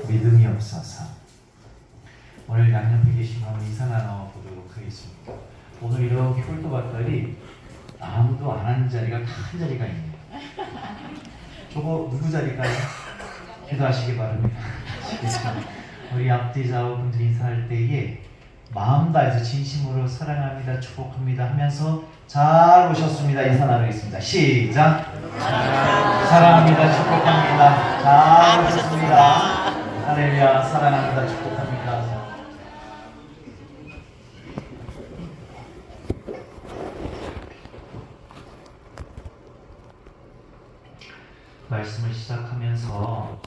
믿음이 없어서. 오늘 양옆에 계신 한번 인사 나눠보도록 하겠습니다. 오늘 이렇게 홀도 봤더니 아무도 안 하는 자리가 다 한 자리가 있네요. 저거 누구 자리가요? 기도하시기 바랍니다. 우리 앞뒤 좌우분들 인사할 때에 마음 다해서 진심으로 사랑합니다, 축복합니다 하면서 잘 오셨습니다. 인사 나누겠습니다. 시작! 사랑합니다, 축복합니다. 잘 오셨습니다. 할렐루야, 사랑합니다, 축복합니다. 말씀을 시작하면서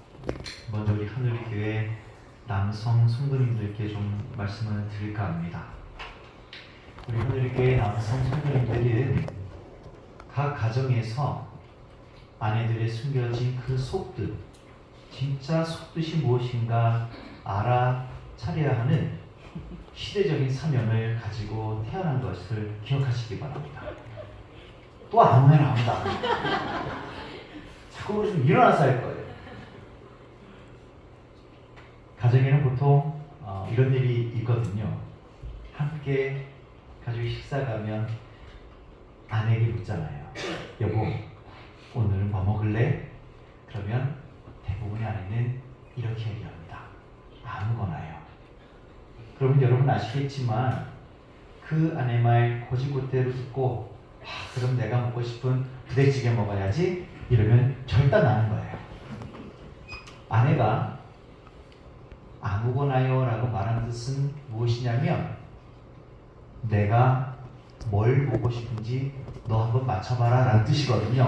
먼저 우리 하늘교회 남성 성도님들께 좀 말씀을 드릴까 합니다. 우리 하늘교회 남성 성도님들은 각 가정에서 아내들의 숨겨진 그 속뜻, 진짜 속뜻이 무엇인가 알아차려야 하는 시대적인 사명을 가지고 태어난 것을 기억하시기 바랍니다. 또 아무나 한다. 자꾸 좀 일어나서 할 거예요. 가정에는 보통 이런 일이 있거든요. 함께 가족이 식사 가면 아내에게 묻잖아요. 여보, 오늘은 뭐 먹을래? 그러면 대부분의 아내는 이렇게 얘기합니다. 아무거나요. 그러면 여러분 아시겠지만 그 아내 말 고지고대로 듣고 그럼 내가 먹고 싶은 부대찌개 먹어야지 이러면 절단나는 거예요. 아내가 아무거나요 라고 말하는 뜻은 무엇이냐면 내가 뭘 보고 싶은지 너 한번 맞춰봐라 라는 뜻이거든요.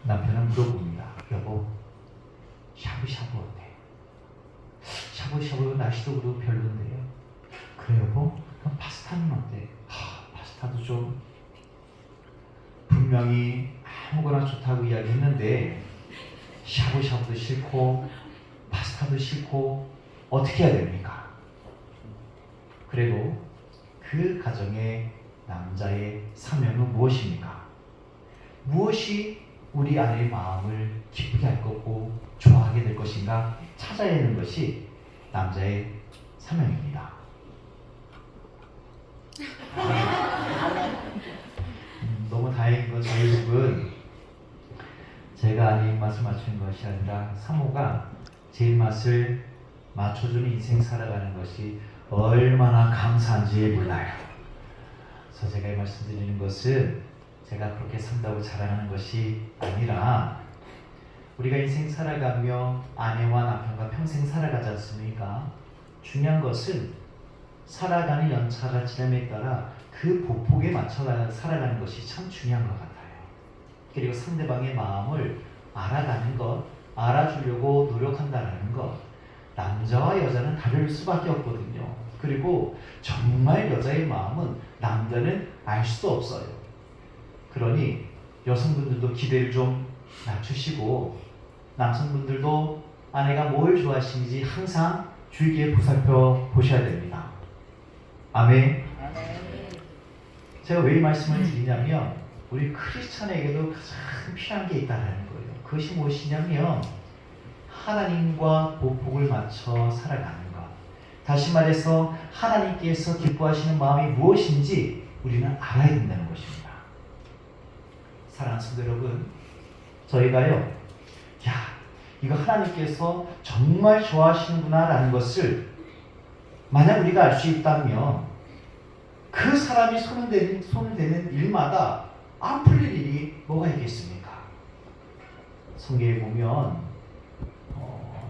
남편은 물어봅니다. 여보, 샤브샤브 어때? 샤브샤브 날씨도 그렇고 별론데요. 그래 여보? 그럼 파스타는 어때? 파스타도 좀 분명히 아무거나 좋다고 이야기했는데 샤브샤브도 싫고 파스타도 싫고 어떻게 해야 됩니까? 그래도 그 가정의 남자의 사명은 무엇입니까? 무엇이 우리 아내의 마음을 기쁘게 할 거고 좋아하게 될 것인가 찾아야 하는 것이 남자의 사명입니다. 너무 다행인 건 저희 집은 제가 아내 입맛을 맞추는 것이 아니라 사모가 제 입맛을 맞춰주는 인생 살아가는 것이 얼마나 감사한지 몰라요. 그래서 제가 이 말씀드리는 것은 제가 그렇게 산다고 자랑하는 것이 아니라 우리가 인생 살아가며 아내와 남편과 평생 살아가지 않습니까? 중요한 것은 살아가는 연차가 지남에 따라 그 보폭에 맞춰 살아가는 것이 참 중요한 것 같아요. 그리고 상대방의 마음을 알아가는 것, 알아주려고 노력한다는 것, 남자와 여자는 다를 수밖에 없거든요. 그리고 정말 여자의 마음은 남자는 알 수도 없어요. 그러니 여성분들도 기대를 좀 낮추시고 남성분들도 아내가 뭘 좋아하시는지 항상 주의 깊게 보살펴 보셔야 됩니다. 아멘. 제가 왜 이 말씀을 드리냐면 우리 크리스찬에게도 가장 필요한 게 있다는 거예요. 그것이 무엇이냐면 하나님과 보복을 맞춰 살아가는 것. 다시 말해서 하나님께서 기뻐하시는 마음이 무엇인지 우리는 알아야 된다는 것입니다. 사랑하는 성도 여러분, 저희가요, 이거 하나님께서 정말 좋아하시는구나 라는 것을 만약 우리가 알 수 있다면 그 사람이 손을 대는 일마다 안 풀릴 일이 뭐가 있겠습니까? 성경에 보면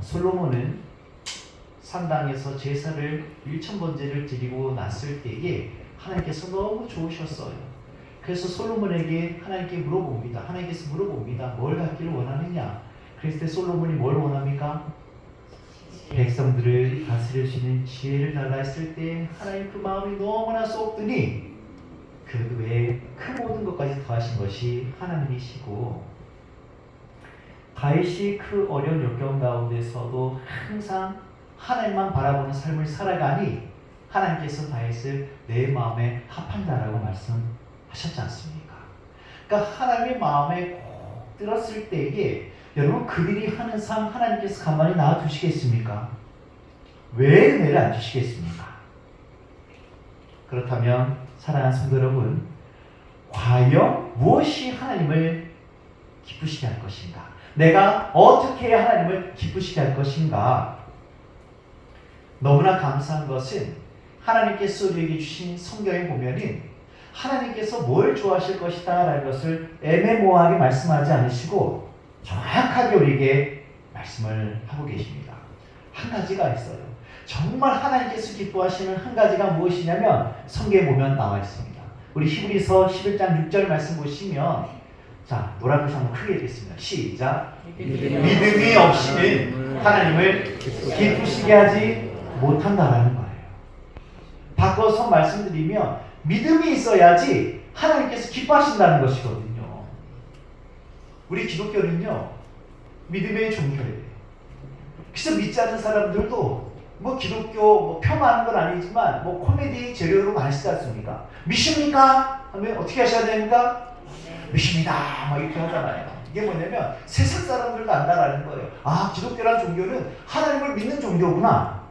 솔로몬은 산당에서 제사를 1000번제를 드리고 났을 때에 하나님께서 너무 좋으셨어요. 그래서 솔로몬에게 하나님께 물어봅니다. 하나님께서 물어봅니다. 뭘 갖기를 원하느냐? 그랬을 때 솔로몬이 뭘 원합니까? 백성들을 다스릴 수 있는 지혜를 달라 했을 때 하나님 그 마음이 너무나 쏙드니 그 외에 그 모든 것까지 더하신 것이 하나님이시고 다윗이 그 어려운 역경 가운데서도 항상 하나님만 바라보는 삶을 살아가니 하나님께서 다윗을 내 마음에 합한다라고 말씀하셨지 않습니까? 그러니까 하나님의 마음에 꼭 들었을 때에 여러분, 그들이 하는 삶 하나님께서 가만히 놔두시겠습니까? 왜 은혜를 안 주시겠습니까? 그렇다면 사랑하는 성도 여러분, 과연 무엇이 하나님을 기쁘시게 할 것인가? 내가 어떻게 해야 하나님을 기쁘시게 할 것인가? 너무나 감사한 것은 하나님께서 우리에게 주신 성경에 보면은 하나님께서 뭘 좋아하실 것이다 라는 것을 애매모호하게 말씀하지 않으시고 정확하게 우리에게 말씀을 하고 계십니다. 한 가지가 있어요. 정말 하나님께서 기뻐하시는 한 가지가 무엇이냐면 성경에 보면 나와 있습니다. 우리 히브리서 11장 6절 말씀 보시면, 자, 노란빛 한번 크게 읽겠습니다. 시작. 믿음이 없이는 하나님을 기쁘시게 하지 못한다라는 거예요. 바꿔서 말씀드리면 믿음이 있어야지 하나님께서 기뻐하신다는 것이거든요. 우리 기독교는요, 믿음의 종교예요. 그래서 믿지 않는 사람들도 기독교 폄하하는 건 아니지만 코미디 재료로 많이 쓰지 않습니까? 믿습니까? 하면 어떻게 하셔야 됩니까? 믿습니다. 이렇게 하잖아요. 이게 뭐냐면 세상 사람들도 안다라는 거예요. 아, 기독교란 종교는 하나님을 믿는 종교구나.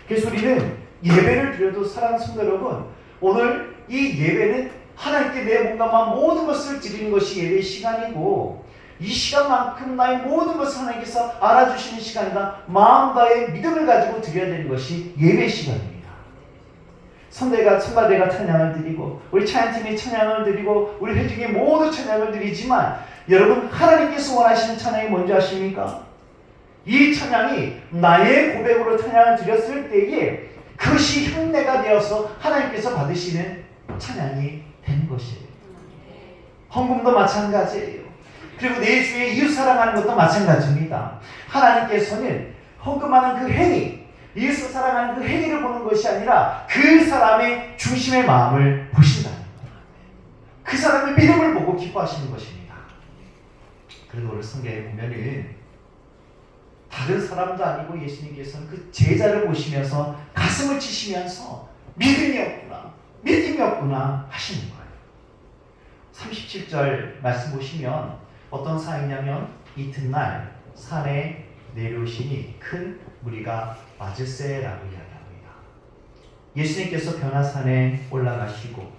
그래서 우리는 예배를 드려도 사랑하는 성도 여러분, 오늘 이 예배는 하나님께 내 몸과 모든 것을 드리는 것이 예배의 시간이고, 이 시간만큼 나의 모든 것을 하나님께서 알아주시는 시간이다. 마음과의 믿음을 가지고 드려야 되는 것이 예배 시간입니다. 선가대가 찬양을 드리고, 우리 찬양팀이 찬양을 드리고, 우리 회중이 모두 찬양을 드리지만, 여러분, 하나님께서 원하시는 찬양이 뭔지 아십니까? 이 찬양이 나의 고백으로 찬양을 드렸을 때에 그것이 흉내가 되어서 하나님께서 받으시는 찬양이 되는 것이에요. 헌금도 마찬가지예요. 그리고 내 주의 이웃 사랑하는 것도 마찬가지입니다. 하나님께서는 헌금하는 그 행위, 이웃을 사랑하는 그 행위를 보는 것이 아니라 그 사람의 중심의 마음을 보신다는 거예요. 그 사람의 믿음을 보고 기뻐하시는 것입니다. 그래도 오늘 성경에 보면은 다른 사람도 아니고 예수님께서는 그 제자를 보시면서 가슴을 치시면서 믿음이 없구나 하시는 거예요. 37절 말씀 보시면 어떤 사이냐면, 이튿날 산에 내려오시니 큰 무리가 맞을세라고 이야기합니다. 예수님께서 변화산에 올라가시고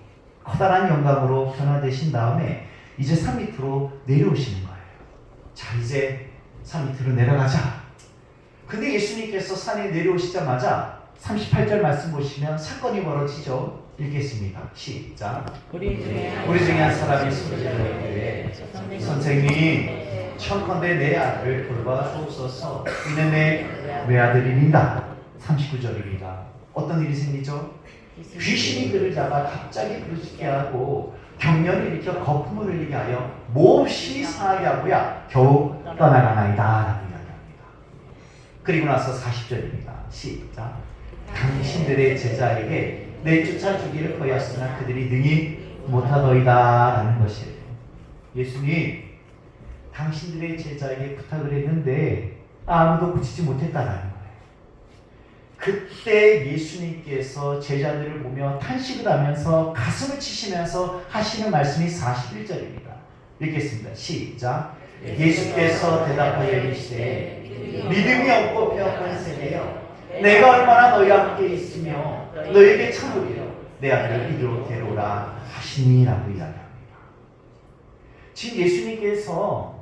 커다란 영광으로 변화되신 다음에 이제 산 밑으로 내려오시는 거예요. 자, 이제 산 밑으로 내려가자. 근데 예수님께서 산에 내려오시자마자 38절 말씀 보시면 사건이 벌어지죠. 읽겠습니다. 시작. 우리 중에 한 사람이 소리를 내되, 선생님, 청컨대 내 아들을 돌봐 주옵소서. 이는 내 외아들입니다. 39절입니다. 어떤 일이 생기죠? 귀신이 그를 잡아 갑자기 부르짖게 하고 경련을 일으켜 거품을 흘리게 하여 몹시 상하게 하고야 겨우 떠나가나이다 라고 이야기합니다. 그리고 나서 40절입니다. 시작. 당신들의 제자에게 내쫓아 주기를 거하였으나 그들이 능히 못하더이다 라는 것이에요. 예수님, 당신들의 제자에게 부탁을 했는데 아무도 고치지 못했다라는 거예요. 그때 예수님께서 제자들을 보며 탄식을 하면서 가슴을 치시면서 하시는 말씀이 41절입니다. 읽겠습니다. 시작. 예수께서 대답하여 이르시되, 믿음이 없고 폐역한 세대여, 내가 얼마나 너희와 함께 있으며 너희에게 참으리요, 내 아들을 이리로 데려오라 하시니라고 이야기합니다. 지금 예수님께서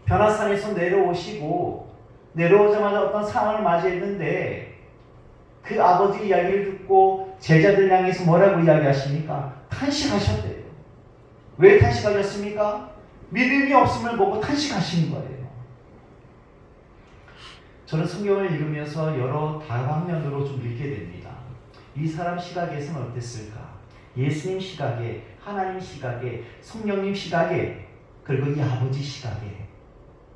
변화산에서 내려오자마자 어떤 상황을 맞이했는데 그 아버지 이야기를 듣고 제자들 향해서 뭐라고 이야기하십니까? 탄식하셨대요. 왜 탄식하셨습니까? 믿음이 없음을 보고 탄식하시는 거예요. 저는 성경을 읽으면서 여러 다방면으로 좀 읽게 됩니다. 이 사람 시각에서는 어땠을까? 예수님 시각에, 하나님 시각에, 성령님 시각에, 그리고 이 아버지 시각에.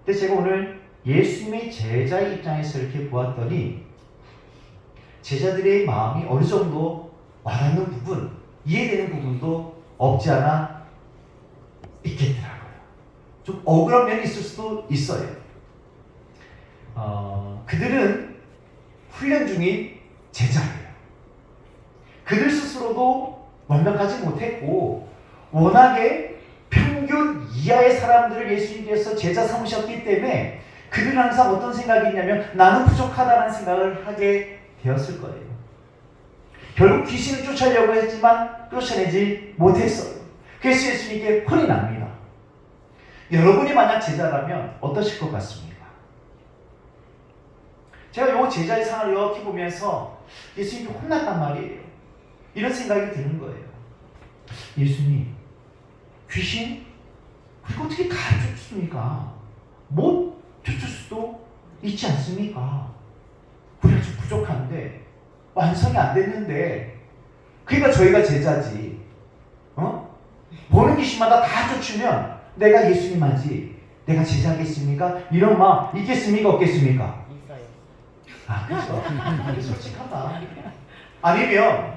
근데 제가 오늘 예수님의 제자의 입장에서 이렇게 보았더니 제자들의 마음이 어느 정도 와닿는 부분, 이해되는 부분도 없지 않아 있겠더라고요. 좀 억울한 면이 있을 수도 있어요. 그들은 훈련 중인 제자예요. 그들 스스로도 완벽하지 못했고 워낙에 평균 이하의 사람들을 예수님께서 제자 삼으셨기 때문에 그들은 항상 어떤 생각이 있냐면 나는 부족하다는 생각을 하게 되었을 거예요. 결국 귀신을 쫓아내려고 했지만 쫓아내지 못했어요. 그래서 예수님께 혼이 납니다. 여러분이 만약 제자라면 어떠실 것 같습니까? 제가 이 제자의 상을 이렇게 보면서 예수님께 혼났단 말이에요. 이런 생각이 드는 거예요. 예수님, 귀신? 그리고 어떻게 다 쫓습니까? 못 쫓을 수도 있지 않습니까? 우리가 좀 부족한데 완성이 안 됐는데 그러니까 저희가 제자지. 보는 귀신마다 다 쫓으면 내가 예수님 하지 내가 제자겠습니까? 이런 마음 있겠습니까? 없겠습니까? 있어요. 아, 그렇죠. 이게 솔직하다. 아니면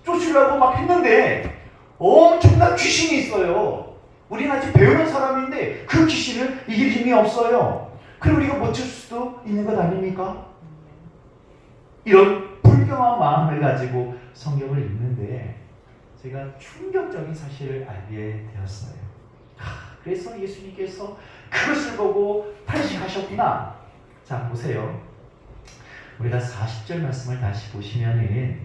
쫓으려고 막 했는데 엄청난 귀신이 있어요. 우리는 아직 배우는 사람인데 그 귀신을 이길 힘이 없어요. 그럼 우리가 못 쫓을 수도 있는 것 아닙니까? 이런 불경한 마음을 가지고 성경을 읽는데 제가 충격적인 사실을 알게 되었어요. 그래서 예수님께서 그것을 보고 탄식하셨구나. 자, 보세요. 우리가 40절 말씀을 다시 보시면은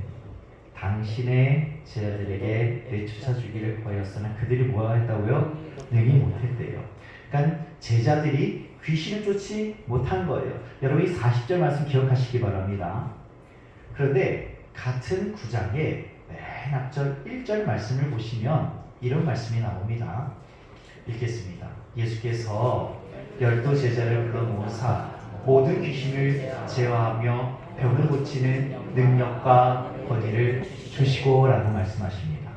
당신의 제자들에게 내쫓아 주기를 구하였으나 그들이 뭐했다고요? 능히 못했대요. 그러니까 제자들이 귀신을 쫓지 못한 거예요. 여러분 이 40절 말씀 기억하시기 바랍니다. 그런데 같은 구장의 맨 앞절 1절 말씀을 보시면 이런 말씀이 나옵니다. 읽겠습니다. 예수께서 12 제자를 불러 모으사 모든 귀신을 제어하며 병을 고치는 능력과 권위를 주시고 라고 말씀하십니다.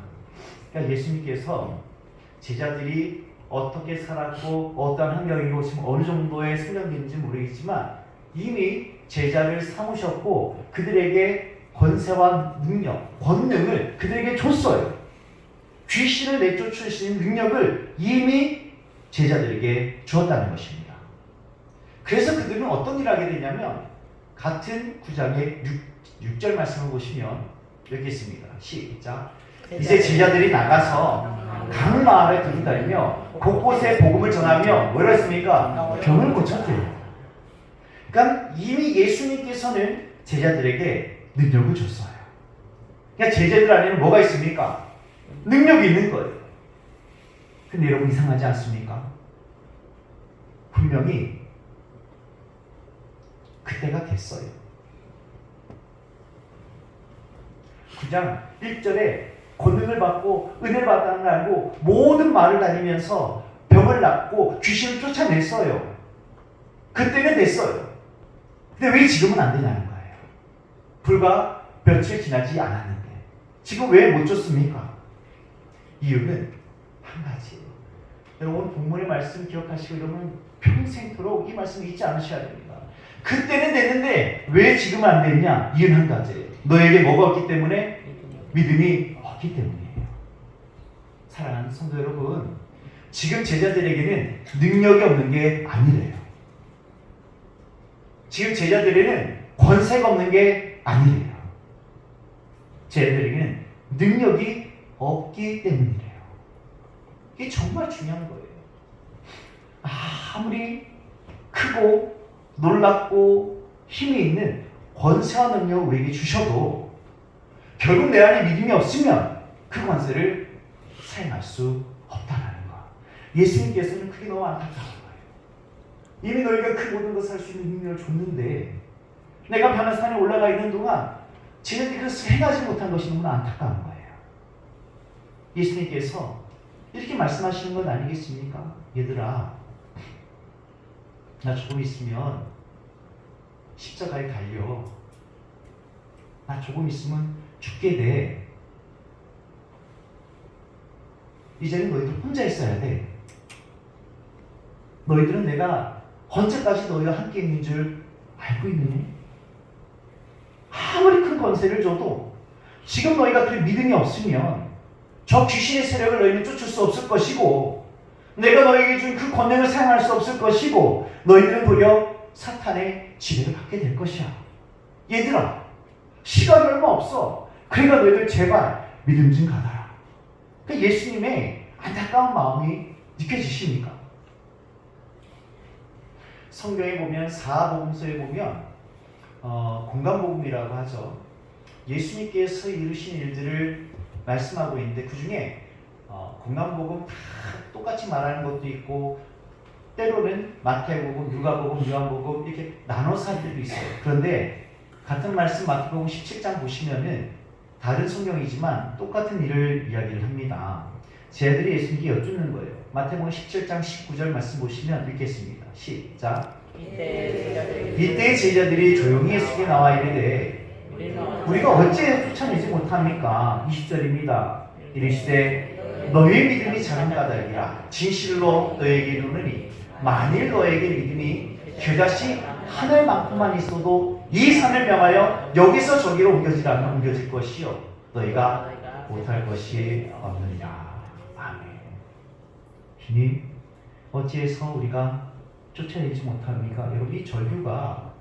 그러니까 예수님께서 제자들이 어떻게 살았고 어떠한 환경이고 지금 어느 정도의 생명인지 모르겠지만 이미 제자를 삼으셨고 그들에게 권세와 능력, 권능을 그들에게 줬어요. 귀신을 내쫓을 수 있는 능력을 이미 제자들에게 주었다는 것입니다. 그래서 그들은 어떤 일을 하게 되냐면 같은 구장의 6절 말씀을 보시면 여기 있습니다. 시작. 이제 제자들이 나가서 각 마을에 두루다니며 곳곳에 복음을 전하며 뭐라 했습니까? 병을 고쳤대요. 그러니까 이미 예수님께서는 제자들에게 능력을 줬어요. 그러니까 제자들 안에는 뭐가 있습니까? 능력이 있는 거예요. 근데 여러분 이상하지 않습니까? 분명히 그때가 됐어요. 9장 1절에 권능을 받고 은혜를 받다는 걸 알고 모든 마을을 다니면서 병을 낫고 귀신을 쫓아냈어요. 그때는 됐어요. 근데 왜 지금은 안 되냐는 거예요. 불과 며칠 지나지 않았는데 지금 왜 못 쫓습니까? 이유는 한 가지예요. 여러분 본문의 말씀 기억하시고 여러분 평생토록 이 말씀 잊지 않으셔야 됩니다. 그때는 됐는데 왜 지금 안 됐냐? 이유는 한 가지예요. 너에게 뭐가 없기 때문에? 믿음이 없기 때문이에요. 사랑하는 성도 여러분, 지금 제자들에게는 능력이 없는 게 아니래요. 지금 제자들에게는 권세가 없는 게 아니래요. 제자들에게는 능력이 없기 때문이래요. 이게 정말 중요한 거예요. 아무리 크고 놀랍고 힘이 있는 권세와 능력을 우리에게 주셔도 결국 내 안에 믿음이 없으면 그 권세를 사용할 수 없다는 거. 예수님께서는 그게 너무 안타까운 거예요. 이미 너희가 그 모든 것을 할 수 있는 능력을 줬는데 내가 변화산에 올라가 있는 동안 쟤네들이 그것을 행하지 못한 것이 너무나 안타까운 거예요. 예수님께서 이렇게 말씀하시는 건 아니겠습니까? 얘들아, 나 조금 있으면 십자가에 달려. 나 조금 있으면 죽게 돼. 이제는 너희들 혼자 있어야 돼. 너희들은 내가 언제까지 너희와 함께 있는 줄 알고 있느니? 아무리 큰 권세를 줘도 지금 너희가 그 믿음이 없으면 저 귀신의 세력을 너희는 쫓을 수 없을 것이고 내가 너희에게 준 그 권능을 사용할 수 없을 것이고 너희들은 도리어 사탄의 지배를 받게 될 것이야. 얘들아, 시간이 얼마 없어. 그러니까 너희들 제발 믿음 좀 가다라. 그 예수님의 안타까운 마음이 느껴지십니까? 성경에 보면 사복음서에 보면 공간복음이라고 하죠. 예수님께서 이루신 일들을 말씀하고 있는데 그 중에 공간복음 다 똑같이 말하는 것도 있고 때로는 마태복음, 누가복음, 요한복음 이렇게 나눠서 할 때도 있어요. 그런데 같은 말씀 마태복음 17장 보시면은 다른 성경이지만 똑같은 일을 이야기를 합니다. 제자들이 예수님께 여쭙는 거예요. 마태복음 17장 19절 말씀 보시면 읽겠습니다. 시작. 이때 제자들이 조용히 예수께 나와 이르되 우리가 어찌 쫓아내지 못합니까? 20절입니다. 이르시되 너희의 믿음이 작은 까닭이라 진실로 너에게 이르노니 만일 너에게 믿음이 겨자씨 하늘만큼만 있어도 이 산을 명하여 여기서 저기로 옮겨지라면 옮겨질 것이요 너희가 못할 것이 없느니라. 아멘. 주님, 어찌해서 우리가 쫓아내지 못합니까? 여러분, 이 절규가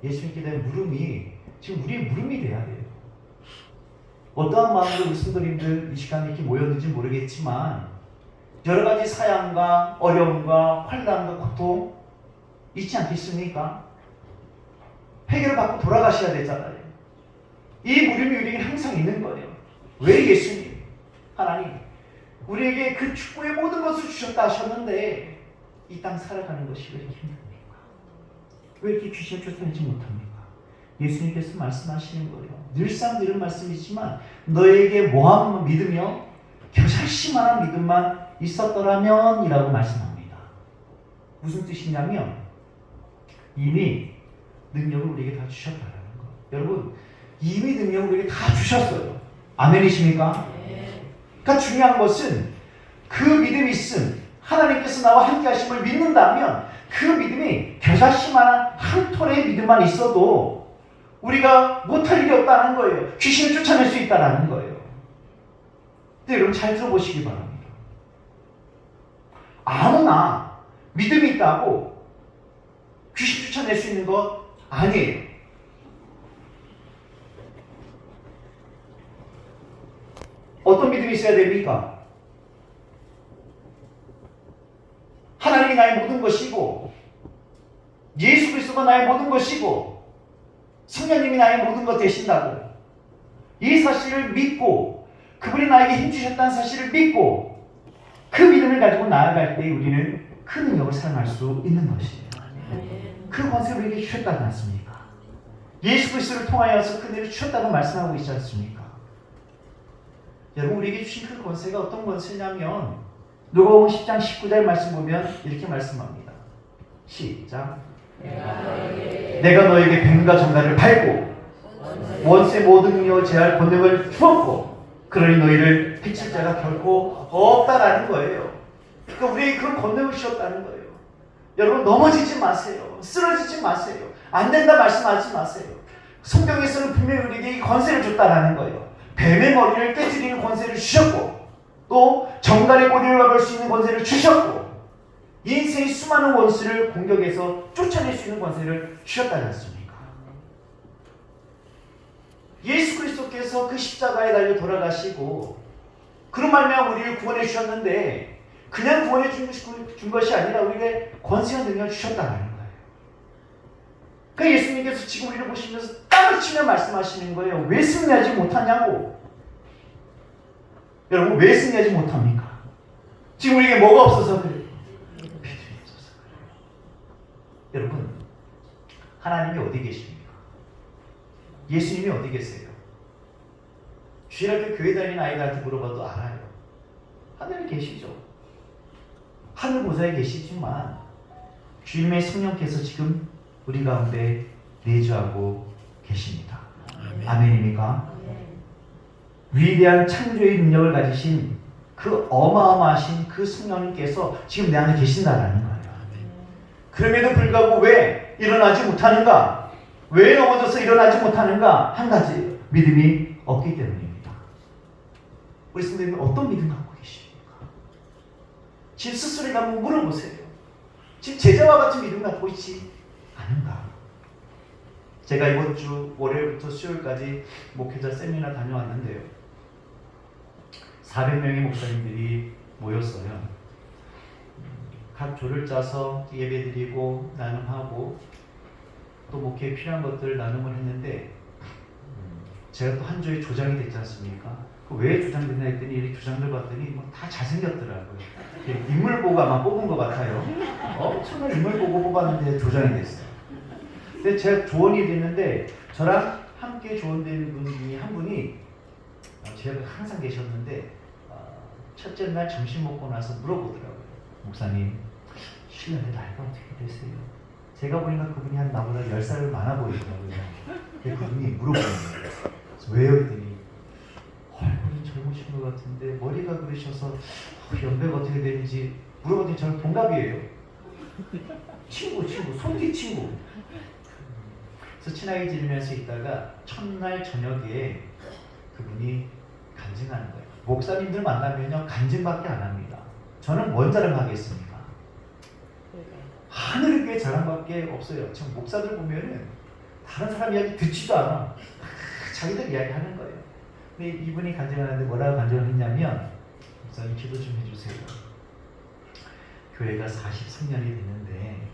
예수님께 대한 물음이 지금 우리의 물음이 돼야 돼요. 어떠한 마음으로 우리 성도님들 이 시간에 이렇게 모였는지 모르겠지만 여러 가지 사양과 어려움과 환난과 고통 있지 않겠습니까? 해결을 받고 돌아가셔야 되잖아요. 이 물음이 우리에게 항상 있는 거예요. 왜 예수님, 하나님, 우리에게 그 축복의 모든 것을 주셨다 하셨는데 이 땅 살아가는 것이 왜 이렇게 힘듭니까? 왜 이렇게 귀신을 쫓아내지 못합니까? 예수님께서 말씀하시는 거예요. 늘상 들은 말씀이지만 너에게 뭐한 믿으며 겨자씨만한 믿음만 있었더라면 이라고 말씀합니다. 무슨 뜻이냐면 이미 능력을 우리에게 다 주셨다는 거. 여러분, 이미 능력을 우리에게 다 주셨어요. 아멘이십니까? 그러니까 중요한 것은 그 믿음이 있음, 하나님께서 나와 함께 하심을 믿는다면 그 믿음이 겨자씨만한 한 톨의 믿음만 있어도 우리가 못할 일이 없다는 거예요. 귀신을 쫓아낼 수 있다는 거예요. 근데 여러분 잘 들어보시기 바랍니다. 아무나 믿음이 있다고 귀신 쫓아낼 수 있는 것 아니에요. 어떤 믿음이 있어야 됩니까? 하나님이 나의 모든 것이고 예수 그리스도가 나의 모든 것이고 성령님이 나의 모든 것 되신다고 이 사실을 믿고 그분이 나에게 힘주셨다는 사실을 믿고 그 믿음을 가지고 나아갈 때 우리는 그 능력을 사용할 수 있는 것이에요. 그 권세를 우리에게 주셨다지 않습니까? 예수 그리스도를 통하여서 그 은혜를 주셨다고 말씀하고 있지 않습니까? 여러분, 우리에게 주신 그 권세가 어떤 권세냐면 누가복음 10장 19절 말씀 보면 이렇게 말씀합니다. 시작. 내가 너에게 뱀과 정갈을 밟고 원수의 모든 능력을 제할 권능을 주었고 그러니 너희를 해칠 자가 결코 없다라는 거예요. 그러니까 우리에게 그런 권능을 주셨다는 거예요. 여러분, 넘어지지 마세요. 쓰러지지 마세요. 안 된다 말씀하지 마세요. 성경에서는 분명히 우리에게 이 권세를 줬다라는 거예요. 뱀의 머리를 깨뜨리는 권세를 주셨고 또 정갈의 꼬리를 막을 수 있는 권세를 주셨고 인생의 수많은 원수를 공격해서 쫓아낼 수 있는 권세를 주셨다지 않습니까? 예수 그리스도께서 그 십자가에 달려 돌아가시고 그런 말미암아 우리를 구원해 주셨는데 그냥 구원해 준 것이 아니라 우리에게 권세와 능력을 주셨다는 거예요. 그러니까 예수님께서 지금 우리를 보시면서 땅을 치며 말씀하시는 거예요. 왜 승리하지 못하냐고. 여러분, 왜 승리하지 못합니까? 지금 우리에게 뭐가 없어서 그래요? 믿음이 없어서 그래요. 여러분, 하나님이 어디 계십니까? 예수님이 어디 계세요? 주일학교 교회 다니는 아이들한테 물어봐도 알아요. 하늘에 계시죠. 하늘 보좌에 계시지만 주님의 성령께서 지금 우리 가운데 내주하고 계십니다. 아멘입니까? 위대한 창조의 능력을 가지신 그 어마어마하신 그 성령님께서 지금 내 안에 계신다라는 거예요. 그럼에도 불구하고 왜 일어나지 못하는가? 왜 넘어져서 일어나지 못하는가? 한 가지, 믿음이 없기 때문입니다. 우리 성도님은 어떤 믿음 갖고 계십니까? 지금 스스로에게 한번 물어보세요. 지금 제자와 같은 믿음 갖고 있지 않은가? 제가 이번 주 월요일부터 수요일까지 목회자 세미나 다녀왔는데요. 400명의 목사님들이 모였어요. 각 조를 짜서 예배드리고 나눔하고 또 목회에 필요한 것들을 나눔을 했는데 제가 또 한 조의 조장이 됐지 않습니까? 왜 조장됐나 했더니 이 조장들 봤더니 다 잘생겼더라고요. 인물 보고 아마 뽑은 것 같아요. 엄청난 인물 보고 뽑았는데 조장이 됐어요. 근데 제가 조언이 됐는데 저랑 함께 조언된 분 중에 한 분이 제가 항상 계셨는데 첫째 날 점심 먹고 나서 물어보더라고요. 목사님, 신랑의 나이가 어떻게 되세요? 제가 보니까 그분이 한 나보다 10살 많아 보이더라고요. 그분이 물어보는 거예요. 왜요? 했더니 얼굴은 젊으신 것 같은데 머리가 그러셔서 연배가 어떻게 되는지 물어봤더니 저는 동갑이에요. 친구, 손뒤 친구. 그래서 친하게 지내면서 있다가 첫날 저녁에 그분이 간증하는 거예요. 목사님들 만나면요 간증밖에 안 합니다. 저는 뭔 자랑하겠습니까? 하늘의 교회 자랑밖에 없어요. 지금 목사들 보면은 다른 사람 이야기 듣지도 않아. 자기들 이야기 하는 거예요. 근데 이분이 간증하는데 뭐라고 간증을 했냐면, 목사님 기도 좀 해주세요. 교회가 43년이 됐는데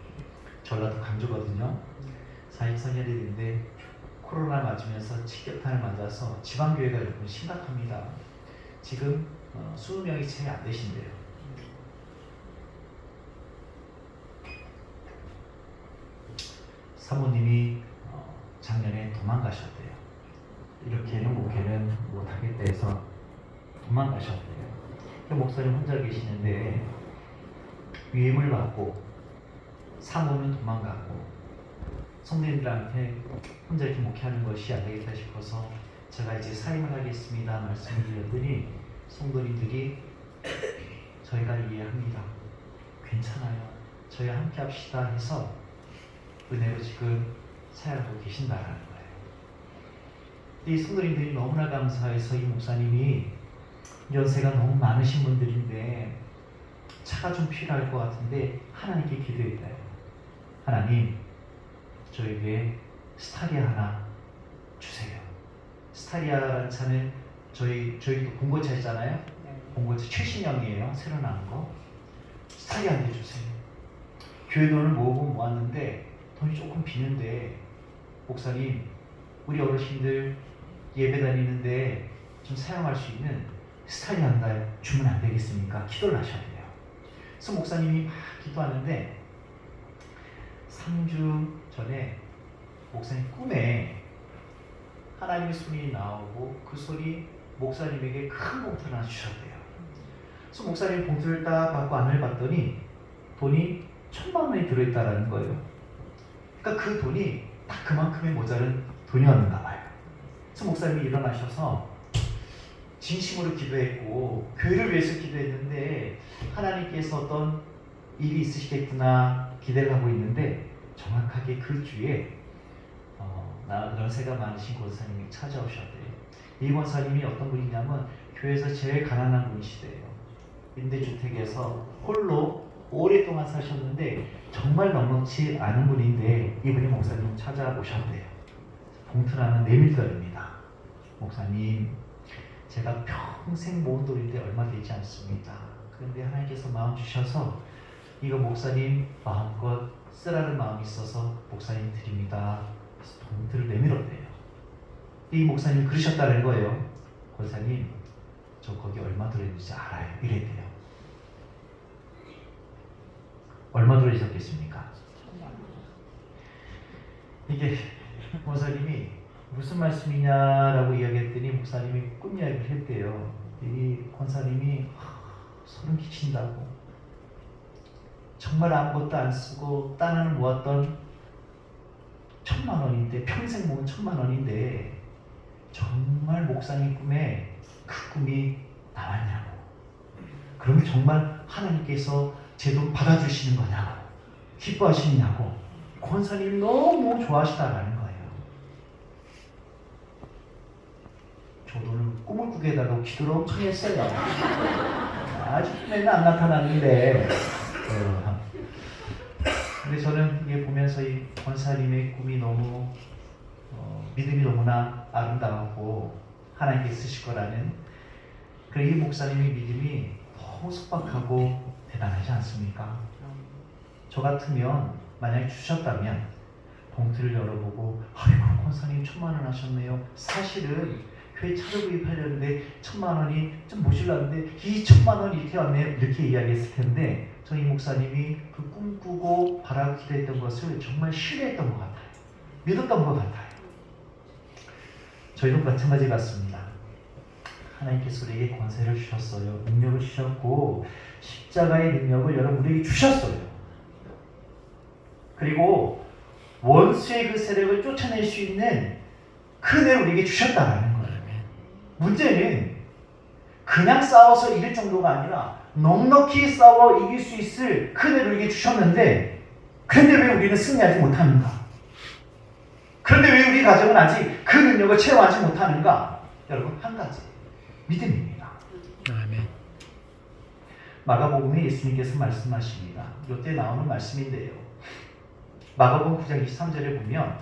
전라도 강주거든요. 43년이 됐는데 코로나 맞으면서 직격탄을 맞아서 지방교회가 여러분 심각합니다. 지금 20명이 채 안 되신대요. 사모님이 작년에 도망가셨대요. 이렇게는 목회는 못하겠다 해서 도망가셨대요. 그 목사님 혼자 계시는데 위임을 받고 사모는 도망가고 성도님들한테 혼자 이렇게 목회하는 것이 안 되겠다 싶어서 제가 이제 사임을 하겠습니다 말씀을 드렸더니 성도님들이 저희가 이해합니다. 괜찮아요. 저희와 함께 합시다 해서 은혜로 지금 사역하고 계신다라는 거예요. 이 성도님들이 너무나 감사해서 이 목사님이 연세가 너무 많으신 분들인데 차가 좀 필요할 것 같은데 하나님께 기도했대요. 하나님, 저에게 스타리아 하나 주세요. 스타리아라는 차는 저희도 봉고차 있잖아요. 봉고차 최신형이에요. 새로 나온 거. 스타리아 한 대 주세요. 교회 돈을 모았는데 돈이 조금 비는데 목사님, 우리 어르신들 예배 다니는데 좀 사용할 수 있는 스타리아 한 달 주면 안 되겠습니까? 기도를 하셔야 돼요. 그래서 목사님이 막 기도하는데 3주 전에 목사님 꿈에 하나님의 손이 나오고 그 손이 목사님에게 큰 봉투를 하나 주셨대요. 그래서 목사님 봉투를 딱 받고 안을 봤더니 돈이 1,000만 원이 들어있다라는 거예요. 그러니까 그 돈이 딱 그만큼의 모자른 돈이었는가 봐요. 그래서 목사님이 일어나셔서 진심으로 기도했고 교회를 위해서 기도했는데 하나님께서 어떤 일이 있으시겠구나 기대를 하고 있는데 정확하게 그 주에 연세가 많으신 권사님이 찾아오셨대요. 이 권사님이 어떤 분이냐면 교회에서 제일 가난한 분이시대요. 임대주택에서 홀로 오랫동안 사셨는데 정말 넉넉지 않은 분인데 이분이 목사님 찾아오셨대요. 봉투를 하나 내밀더랍니다. 목사님, 제가 평생 모은 돈인데 얼마 되지 않습니다. 그런데 하나님께서 마음 주셔서 이거 목사님 마음껏 쓰라는 마음이 있어서 목사님 드립니다. 그래서 봉투를 내밀었대요. 이 목사님이 그러셨다는 거예요. 권사님, 저 거기 얼마 들어있는지 알아요. 이랬대요. 얼마 들어있었겠습니까? 이게 권사님이 무슨 말씀이냐라고 이야기했더니 목사님이 꿈 이야기를 했대요. 이 권사님이 소름 끼친다고 정말 아무것도 안 쓰고 딴 하나 모았던 1,000만 원인데 평생 모은 1,000만 원인데 정말 목사님 꿈에 그 꿈이 나왔냐고. 그러면 정말 하나님께서 제 돈 받아주시는 거냐고 기뻐하시냐고 권사님이 너무 좋아하시다라는 거예요. 저도는 꿈을 꾸게 해달라고 기도를 엄청 했어요. 아직 꿈에는 안 나타나는데 근데 저는 이게 보면서 이 권사님의 꿈이 너무 믿음이 너무나 아름다웠고 하나님께 쓰실 거라는 이 목사님의 믿음이 너무 속박하고 대단하지 않습니까? 저 같으면 만약에 주셨다면 봉투를 열어보고 아이고 권사님 1,000만 원 하셨네요. 사실은 교회 차를 구입하려는데 1,000만 원이 좀 모자랐는데 2,000만 원이 이렇게 왔네요. 이렇게 이야기했을 텐데 저희 목사님이 그 꿈꾸고 바라고 기도했던 것을 정말 신뢰했던 것 같아요. 믿었던 것 같아요. 저희도 마찬가지 같습니다. 하나님께서 우리에게 권세를 주셨어요. 능력을 주셨고 십자가의 능력을 여러분 우리에게 주셨어요. 그리고 원수의 그 세력을 쫓아낼 수 있는 그 은혜를 우리에게 주셨다라는 거예요. 문제는 그냥 싸워서 이길 정도가 아니라 넉넉히 싸워 이길 수 있을 그 은혜를 우리에게 주셨는데 그런데 왜 우리는 승리하지 못하는가? 그런데 왜 우리 가정은 아직 그 능력을 체험하지 못하는가? 여러분 한 가지 믿음입니다. 아멘. 마가복음에 예수님께서 말씀하십니다. 이때 나오는 말씀인데요. 마가복음 9장 23절에 보면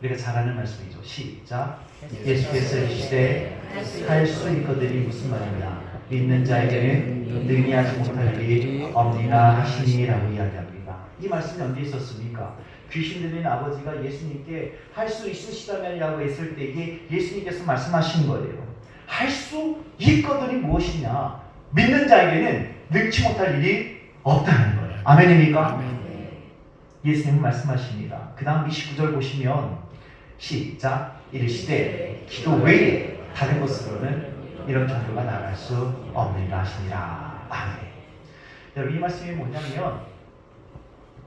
우리가 잘 아는 말씀이죠. 시작. 예수께서 이르시되 할 수 있거든이 무슨 말이냐. 믿는 자에게는 능히 하지 못할 일이 없느니라 하시니라고 이야기합니다. 이 말씀이 언제 있었습니까? 귀신 들린 아버지가 예수님께 할 수 있으시다면이라고 했을 때에 예수님께서 말씀하신 거예요. 할 수 있거든이 무엇이냐? 믿는 자에게는 능치 못할 일이 없다는 거예요. 아멘입니까? 아멘. 예수님은 말씀하십니다. 그 다음 29절 보시면 시작. 이르시되 기도 외에 다른 것으로는 이런 정도가 나갈 수 없느니라 하시니라. 아멘. 여러분 이 말씀이 뭐냐면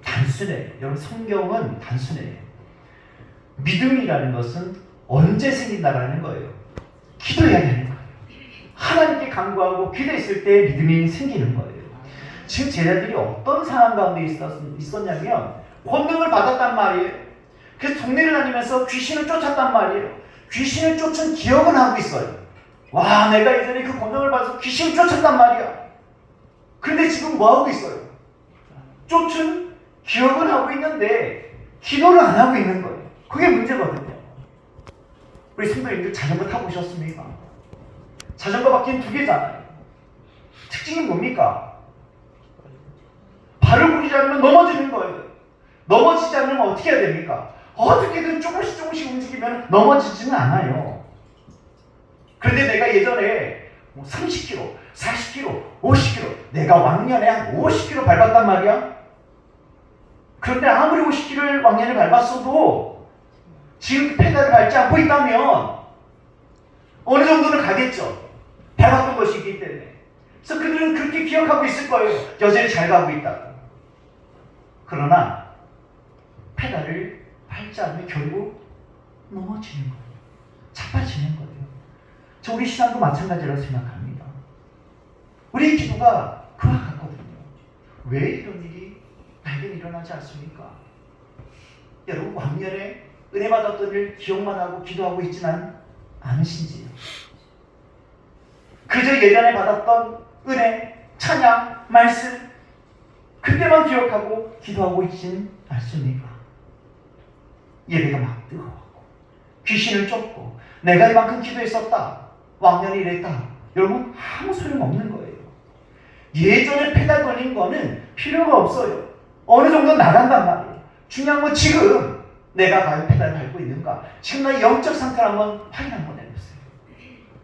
단순해. 여러분 성경은 단순해요. 믿음이라는 것은 언제 생긴다라는 거예요. 기도해야 되는 거예요. 하나님께 간구하고 기도했을 때 믿음이 생기는 거예요. 지금 제자들이 어떤 상황 가운데 있었냐면 권능을 받았단 말이에요. 그래서 동네를 다니면서 귀신을 쫓았단 말이에요. 귀신을 쫓은 기억은 하고 있어요. 와, 내가 예전에 그 권능을 받아서 귀신을 쫓았단 말이야. 그런데 지금 뭐 하고 있어요? 쫓은 기억은 하고 있는데 기도를 안 하고 있는 거예요. 그게 문제거든요. 우리 성도님들 자전거 타보셨습니까? 자전거 바퀴는 2개잖아요. 특징이 뭡니까? 발을 굴리지 않으면 넘어지는 거예요. 넘어지지 않으면 어떻게 해야 됩니까? 어떻게든 조금씩 움직이면 넘어지지는 않아요. 그런데 내가 예전에 30km, 40km, 50km 내가 왕년에 한 50km 밟았단 말이야. 그런데 아무리 50km를 왕년에 밟았어도 지금 페달을 밟지 않고 있다면 어느 정도는 가겠죠. 밟았던 것이 있기 때문에. 그래서 그들은 그렇게 기억하고 있을 거예요. 여전히 잘 가고 있다고. 그러나 페달을 밟지 않으면 결국 넘어지는 거예요. 자빠지는 거예요. 저 우리 신앙도 마찬가지라고 생각합니다. 우리 기도가 그와 같거든요. 왜 이런 일이 나에게 일어나지 않습니까? 여러분 왕년에 은혜 받았던 일 기억만 하고 기도하고 있지는 않으신지요? 그저 예전에 받았던 은혜, 찬양, 말씀 그때만 기억하고 기도하고 있지는 않습니까? 예배가 막 뜨거웠고 귀신을 쫓고 내가 이만큼 기도했었다. 왕년에 이랬다. 여러분 아무 소용없는 거예요. 예전에 페달 걸린 거는 필요가 없어요. 어느 정도 나간단 말이에요. 중요한 건 지금 내가 과연 페달을 밟고 있는가? 지금 나의 영적 상태를 한번 확인 한번 해보세요.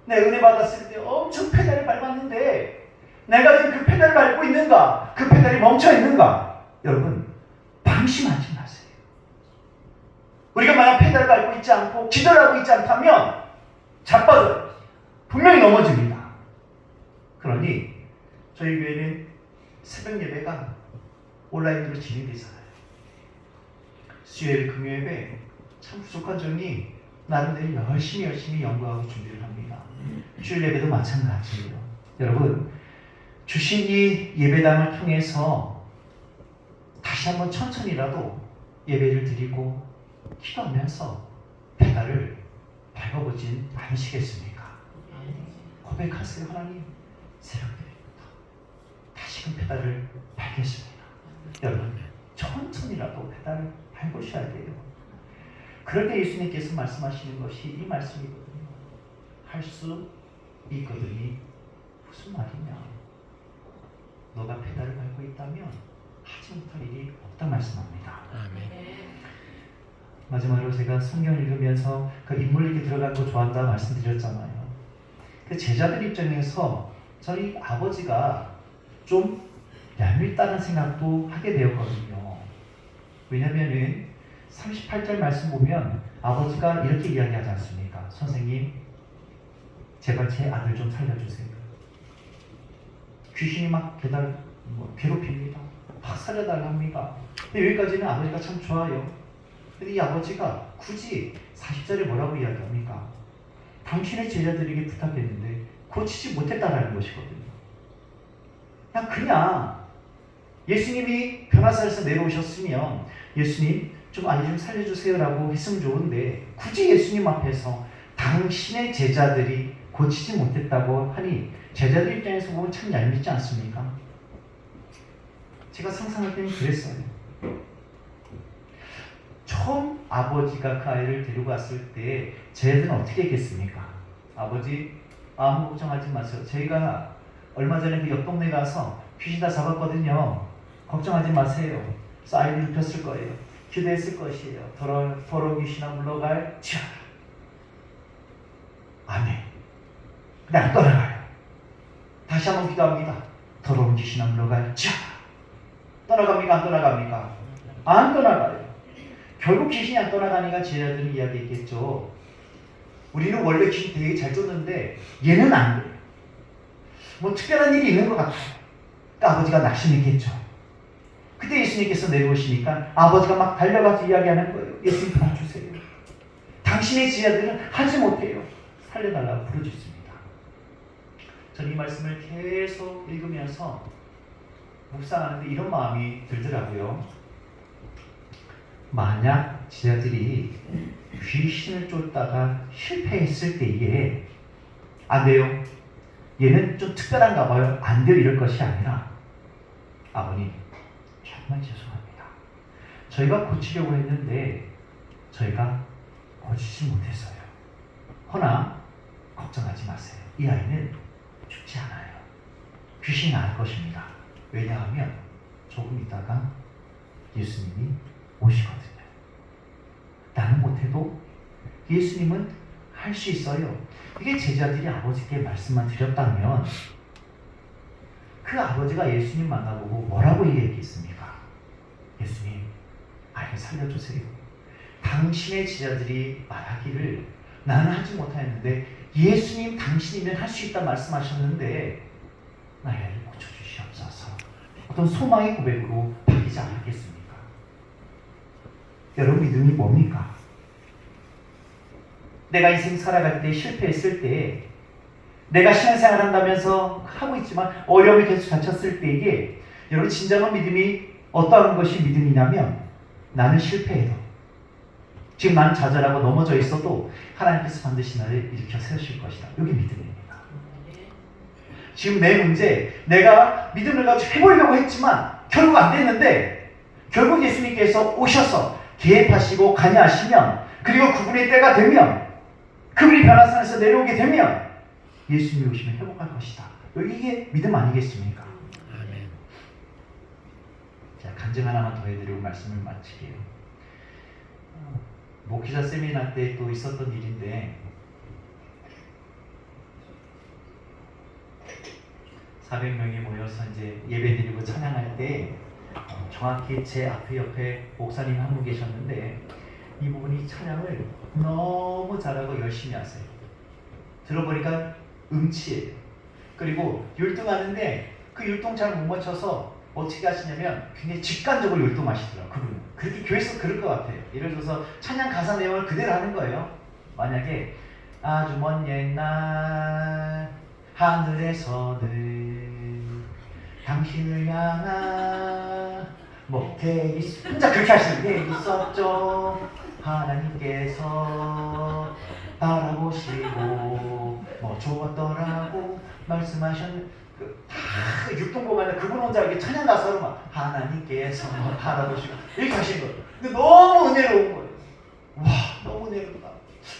내 은혜 받았을 때 엄청 페달을 밟았는데 내가 지금 그 페달을 밟고 있는가? 그 페달이 멈춰 있는가? 여러분 방심하지 마세요. 우리가 만약 페달을 밟고 있지 않고 기도를 하고 있지 않다면 자빠져요. 분명히 넘어집니다. 그러니 저희 교회는 새벽 예배가 온라인으로 진행되잖아요. 수요일 금요일에 참 부족한 점이 나름대로 열심히 연구하고 준비를 합니다. 주일 예배도 마찬가지예요. 여러분 주신 이 예배당을 통해서 다시 한번 천천히라도 예배를 드리고 기도하면서 페달을 밟아보진 않으시겠습니까? 고백하세요. 하나님 새벽부터 다시금 페달을 밟겠습니다. 여러분 천천히라도 페달을 밟으셔야 돼요. 그럴 때 예수님께서 말씀하시는 것이 이 말씀이거든요. 할 수 있거든이 무슨 말이냐? 너가 페달을 밟고 있다면 하지 못할 일이 없다 말씀합니다. 아멘. 마지막으로 제가 성경을 읽으면서 그 인물에게 들어간 거 좋아한다 말씀드렸잖아요. 그 제자들 입장에서 저희 아버지가 좀 얄밉다는 생각도 하게 되었거든요. 왜냐면은 38절 말씀 보면 아버지가 이렇게 이야기하지 않습니까? 선생님, 제발 제 아들 좀 살려주세요. 귀신이 막 괴롭힙니다. 막 살려달라 합니다. 근데 여기까지는 아버지가 참 좋아요. 근데 이 아버지가 굳이 40절에 뭐라고 이야기합니까? 당신의 제자들에게 부탁했는데 고치지 못했다라는 것이거든요. 그냥 예수님이 변화산에서 내려오셨으면 예수님 좀 아이 좀 살려주세요라고 했으면 좋은데 굳이 예수님 앞에서 당신의 제자들이 고치지 못했다고 하니 제자들 입장에서 보면 참 얄밉지 않습니까? 제가 상상할 때는 그랬어요. 처음 아버지가 그 아이를 데리고 왔을 때 제자들은 어떻게 했겠습니까? 아버지, 아무 걱정하지 마세요. 저희가 얼마 전에 그 옆 동네 가서 귀신 다 잡았거든요. 걱정하지 마세요. 그래서 아이를 눕혔을 거예요. 기도했을 것이에요. 더러운 귀신아 물러갈 지어라. 아멘. 근데 안 떠나가요. 다시 한번 기도합니다. 더러운 귀신아 물러갈 지어라. 떠나갑니까? 안 떠나갑니까? 안 떠나가요. 결국 귀신이 안 떠나가니까 제자들은 이야기했겠죠. 우리는 원래 귀신 되게 잘 쫓는데 얘는 안 그래요. 뭐 특별한 일이 있는 것 같아요. 그러니까 아버지가 낙심했겠죠. 그때 예수님께서 내려오시니까 아버지가 막 달려가서 이야기하는 거예요. 예수님 도와주세요. 당신의 제자들은 하지 못해요. 살려달라고 부르짖습니다. 저는 이 말씀을 계속 읽으면서 묵상하는데 이런 마음이 들더라고요. 만약 제자들이 귀신을 쫓다가 실패했을 때에 안 돼요. 얘는 좀 특별한가 봐요. 안 돼요. 이럴 것이 아니라 아버님 정말 죄송합니다. 저희가 고치려고 했는데 저희가 고치지 못했어요. 허나 걱정하지 마세요. 이 아이는 죽지 않아요. 귀신이 나을 것입니다. 왜냐하면 조금 있다가 예수님이 오시거든요. 나는 못해도 예수님은 할 수 있어요. 이게 제자들이 아버지께 말씀만 드렸다면 그 아버지가 예수님 만나보고 뭐라고 얘기했겠습니까? 예수님, 아이를 살려주세요. 당신의 제자들이 말하기를 나는 하지 못하였는데 예수님 당신이면 할 수 있다 말씀하셨는데 나의 아이를 고쳐주시옵소서. 어떤 소망의 고백으로 바뀌지 않았겠습니까? 여러분 믿음이 뭡니까? 내가 인생 살아갈 때 실패했을 때 내가 신앙생활 한다면서 하고 있지만 어려움이 계속 닥쳤을 때에 여러분 진정한 믿음이 어떠한 것이 믿음이냐면 나는 실패해도 지금 나는 좌절하고 넘어져 있어도 하나님께서 반드시 나를 일으켜 세우실 것이다. 이게 믿음입니다. 지금 내 문제 내가 믿음을 가지고 해보려고 했지만 결국 안 됐는데 결국 예수님께서 오셔서 개입하시고 관여하시면 그리고 그분의 때가 되면 그분이 변화산에서 내려오게 되면 예수님이 오시면 회복할 것이다. 이게 믿음 아니겠습니까? 아멘. 자, 간증 하나만 더 해드리고 말씀을 마칠게요. 목회자 세미나 때 또 있었던 일인데 400명이 모여서 이제 예배드리고 찬양할 때 정확히 제 앞에 옆에 목사님 한 분 계셨는데 이분이 찬양을 너무 잘하고 열심히 하세요. 들어보니까 음치예요. 그리고 율동하는데 그 율동 잘 못 맞춰서 어떻게 하시냐면 굉장히 직관적으로 율동하시더라고요. 그분은 그렇게 교회에서 그럴 것 같아요. 예를 들어서 찬양 가사 내용을 그대로 하는 거예요. 만약에 아주 먼 옛날 하늘에서는 당신을 향한 계획이 혼자 그렇게 하시는 계획이 있었죠. 하나님께서 바라보시고 좋았더라고 말씀하셨는데 다 육동 보면 그분 혼자 이렇게 찬양 가사로 막 하나님께서 바라보시고 이렇게 하시는 거예요. 근데 너무 은혜로운 거예요. 와, 너무 은혜롭다.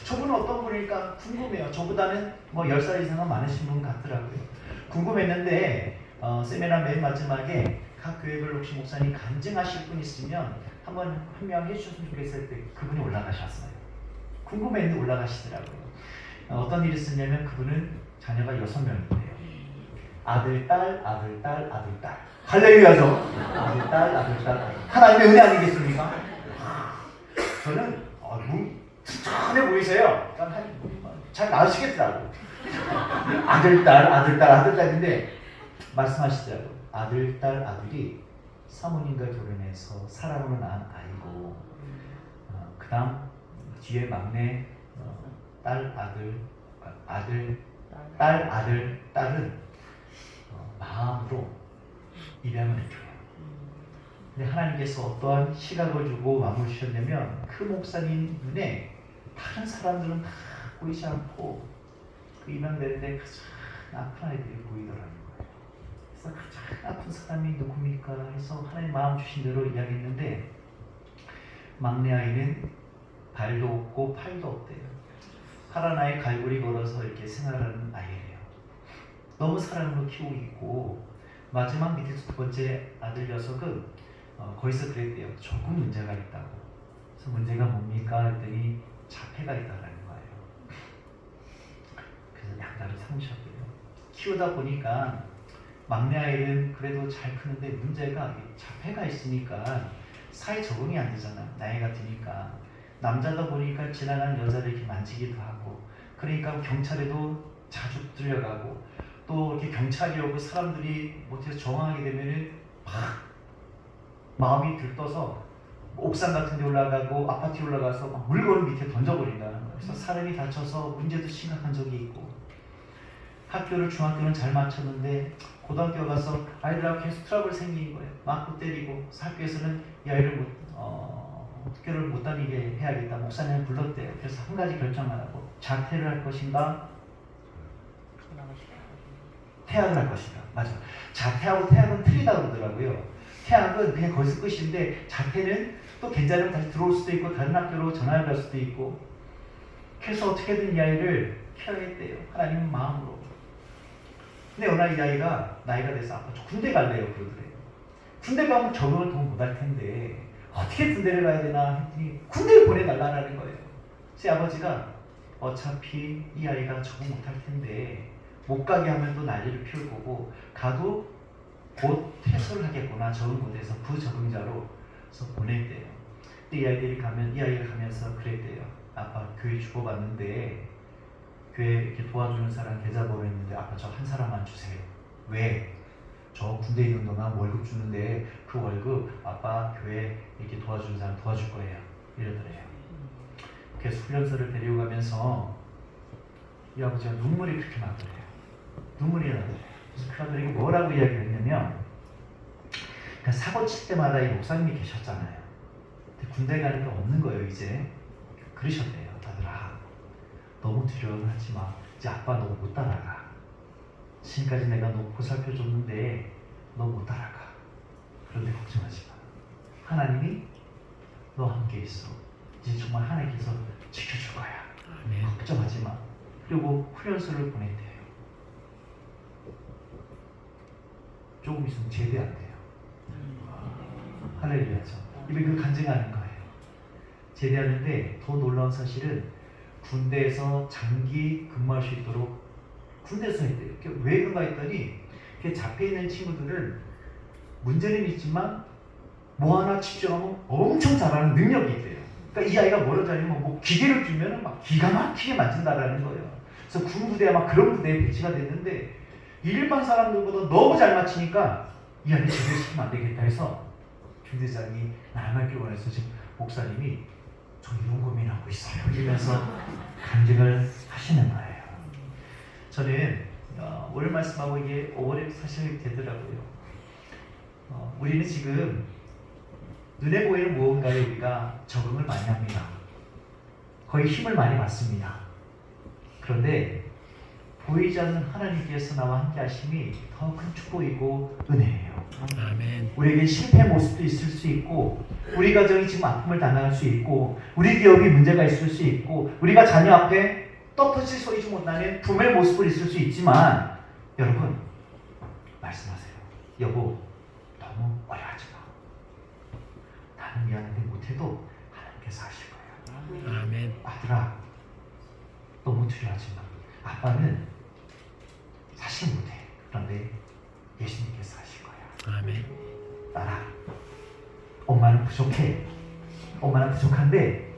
저분은 어떤 분일까 궁금해요. 저보다는 10살 이상은 많으신 분 같더라고요. 궁금했는데 세미나 맨 마지막에 각 교회별 혹시 목사님 간증하실 분 있으면 한번 한 명 해주셨으면 좋겠을 때 그분이 올라가셨어요. 궁금했는데 올라가시더라고요. 어떤 일이 있었냐면 그분은 자녀가 6명인데요. 아들, 딸, 아들, 딸, 아들, 딸. 할렐루야죠. 아들, 딸, 아들, 딸. 하나님의 은혜 아니겠습니까? 저는 천천해 보이세요. 잘 나으시겠더라고. 아들, 딸, 아들, 딸, 아들, 딸인데 말씀하시더라고. 아들, 딸, 아들이 사모님과 결혼해서 사랑으로 낳은 아이고, 그 다음 뒤에 막내 딸, 아들, 딸, 아들, 딸은 마음으로 입양을 해줘요. 근데 하나님께서 어떠한 시각을 주고 마음을 주셨냐면 그 목사님 눈에 다른 사람들은 다 보이지 않고 그 입양되는데 가장 아픈 아이들이 보이더라는 거예요. 그래서 가장 아픈 사람이 누굽니까? 해서 하나님 마음 주신 대로 이야기했는데 막내 아이는 발도 없고 팔도 없대요. 파란 아이 갈고리 걸어서 이렇게 생활하는 아이예요. 너무 사랑으로 키우고 있고 마지막 밑에 두 번째 아들 녀석은 거기서 그랬대요. 조금 문제가 있다고. 그래서 문제가 뭡니까? 했더니 자폐가 있다는 거예요. 그래서 양다를 삼으셨대요. 키우다 보니까 막내 아이는 그래도 잘 크는데 문제가 자폐가 있으니까 사회 적응이 안 되잖아. 나이가 드니까. 남자다 보니까 지나가는 여자를 이렇게 만지기도 하고 그러니까 경찰에도 자주 들려가고 또 이렇게 경찰이 오고 사람들이 못해서 정황하게 되면은 막 마음이 들떠서 옥상 같은 데 올라가고 아파트에 올라가서 막 물건을 밑에 던져버린다는 거예요. 그래서 사람이 다쳐서 문제도 심각한 적이 있고 학교를 중학교는 잘 마쳤는데 고등학교 가서 아이들하고 계속 트러블 생긴 거예요. 맞고 때리고 학교에서는 이 아이를 학교를 못 다니게 해야겠다. 목사님을 불렀대요. 그래서 한 가지 결정을 하고 자퇴를 할 것인가 퇴학을 할 것인가. 맞아. 자퇴하고 퇴학은 틀리다고 그러더라고요. 퇴학은 그냥 거기서 끝인데 자퇴는 또 괜찮으면 다시 들어올 수도 있고 다른 학교로 전화를 갈 수도 있고 그래서 어떻게든 이 아이를 키워야겠대요. 하나님 마음으로. 근데 어느 날 이 아이가 나이가 돼서 아빠 저 군대 갈래요 그러더래요. 군대 가면 적응을 더 못할 텐데 어떻게 군대를 가야 되나 했더니 군대를 보내달라는 거예요. 제 아버지가 어차피 이 아이가 적응 못할 텐데 못 가게 하면 또 난리를 피울 거고 가도 곧 퇴소를 하겠구나. 적응 못해서 부적응자로 그래서 보냈대요. 근데 이 아이가 가면서 그랬대요. 아빠 교회 주고받는데 교회 이렇게 도와주는 사람 계좌번호 있는데 아빠 저 한 사람만 주세요. 왜? 저 군대 있는 동안 월급 주는데 그 월급 아빠 교회 이렇게 도와주는 사람 도와줄 거예요. 이러더래요. 그래서 훈련소를 데려가면서 이 아버지가 눈물이 그렇게 나더래요. 눈물이 나더래요. 그래서 그 아들에게 뭐라고 이야기를 했냐면 그러니까 사고 칠 때마다 이 목사님이 계셨잖아요. 근데 군대 가는 게 없는 거예요. 이제 그러셨대요. 아들아 너무 두려워하지 마. 이제 아빠 너 못 따라가. 지금까지 내가 너 보살펴 줬는데 너 못 따라가. 그런데 걱정하지 마. 하나님이 너와 함께 있어. 이제 정말 하나님께서 지켜줄 거야. 걱정하지 마. 그리고 훈련소를 보냈대요. 조금 있으면 제대한대요. 할렐루야죠. 이게 그 간증하는 거예요. 제대하는데 더 놀라운 사실은 군대에서 장기 근무할 수 있도록 군대에서 했대요. 왜 그런가 했더니 잡혀있는 친구들은 문제는 있지만 뭐 하나 집중하면 엄청 잘하는 능력이 있대요. 그러니까 이 아이가 뭐라고 하냐면 뭐 기계를 주면 막 기가 막히게 만든다라는 거예요. 그래서 군 부대에 막 그런 부대에 배치가 됐는데 일반 사람들보다 너무 잘 맞히니까 이 아이 제대로 시키면 안 되겠다 해서 중대장이 나를 원해서 지금 목사님이 저 이런 고민하고 있어요. 이러면서 간증을 하시는 거예요. 저는 오늘 말씀하고 이게 5월에 사실 되더라고요. 우리는 지금 눈에 보이는 무언가에 우리가 적응을 많이 합니다. 거의 힘을 많이 받습니다. 그런데 보이지 않는 하나님께서 나와 함께 하심이 더 큰 축복이고 은혜예요. 아멘. 우리에게 실패 모습도 있을 수 있고 우리 가정이 지금 아픔을 당할 수 있고 우리 기업이 문제가 있을 수 있고 우리가 자녀 앞에 떳떳이 서지 못하는 부모의 모습을 있을 수 있지만 여러분 말씀하세요. 여보 너무 어려워하지 마. 나는 미안한데 못해도 하나님께서 하실 거야. 아멘. 아들아, 너무 두려워하지 마. 아빠는 사실 못해. 그런데 예수님께서 하실 거야. 아멘. 딸아, 엄마는 부족해. 엄마는 부족한데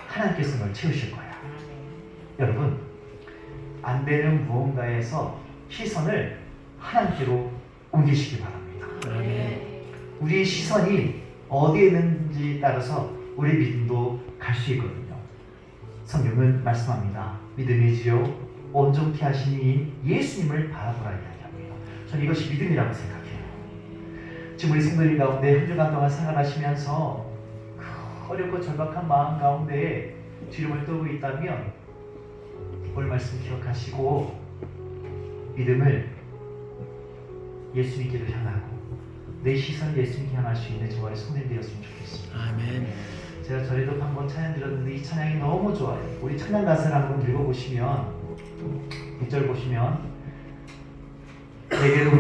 하나님께서 널 채우실 거야. 여러분, 안 되는 무언가에서 시선을 하나님께로 옮기시기 바랍니다. 아멘. 우리의 시선이 어디에 있는지 따라서 우리 믿음도 갈 수 있거든요. 성경은 말씀합니다. 믿음의 지요 온전케 하신 이인 예수님을 바라보라 이야기합니다. 저는 이것이 믿음이라고 생각해요. 지금 우리 성도님 가운데 한 주간 동안 생활하시면서 그 어렵고 절박한 마음 가운데 주름을 떠고 있다면 오늘 말씀 기억하시고 믿음을 예수님께로 향하고 내 시선을 예수님께 향할 수 있는 저와의 성도님 되었으면 좋겠습니다. 아멘. 제가 전에도 한번 찬양 들었는데 이 찬양이 너무 좋아요. 우리 찬양 가사를 한번 읽어보시면 1절 보시면 내게로